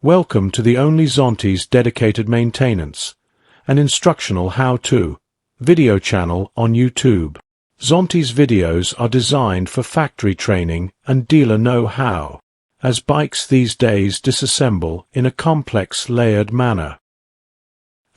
Welcome to the only Zontes dedicated maintenance and instructional how-to video channel on YouTube. Zontes videos are designed for factory training and dealer know-how, as bikes these days disassemble in a complex layered manner.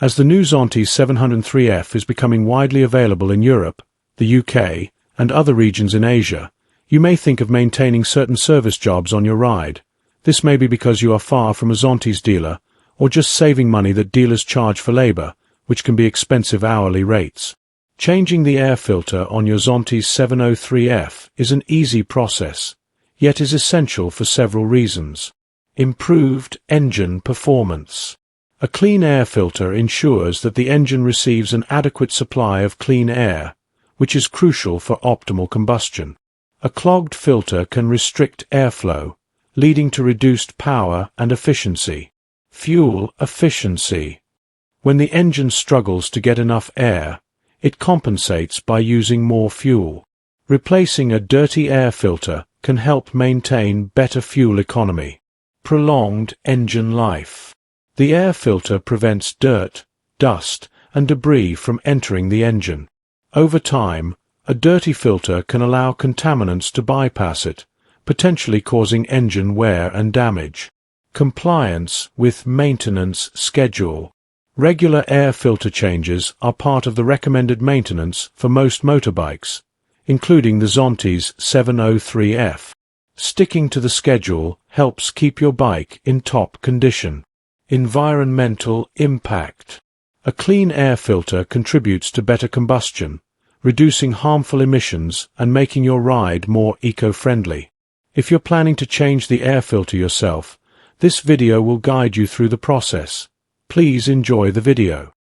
As the new Zontes 703F is becoming widely available in Europe, the UK, and other regions in Asia, you may think of maintaining certain service jobs on your ride. This may be because you are far from a Zontes dealer, or just saving money that dealers charge for labor, which can be expensive hourly rates. Changing the air filter on your Zontes 703F is an easy process, yet is essential for several reasons. Improved engine performance. A clean air filter ensures that the engine receives an adequate supply of clean air, which is crucial for optimal combustion. A clogged filter can restrict airflow, leading to reduced power and efficiency. Fuel efficiency. When the engine struggles to get enough air, it compensates by using more fuel. Replacing a dirty air filter can help maintain better fuel economy. Prolonged engine life. The air filter prevents dirt, dust, and debris from entering the engine. Over time, a dirty filter can allow contaminants to bypass it, potentially causing engine wear and damage. Compliance with maintenance schedule. Regular air filter changes are part of the recommended maintenance for most motorbikes, including the Zontes 703F. Sticking to the schedule helps keep your bike in top condition. Environmental impact. A clean air filter contributes to better combustion, reducing harmful emissions and making your ride more eco-friendly. If you're planning to change the air filter yourself, this video will guide you through the process. Please enjoy the video.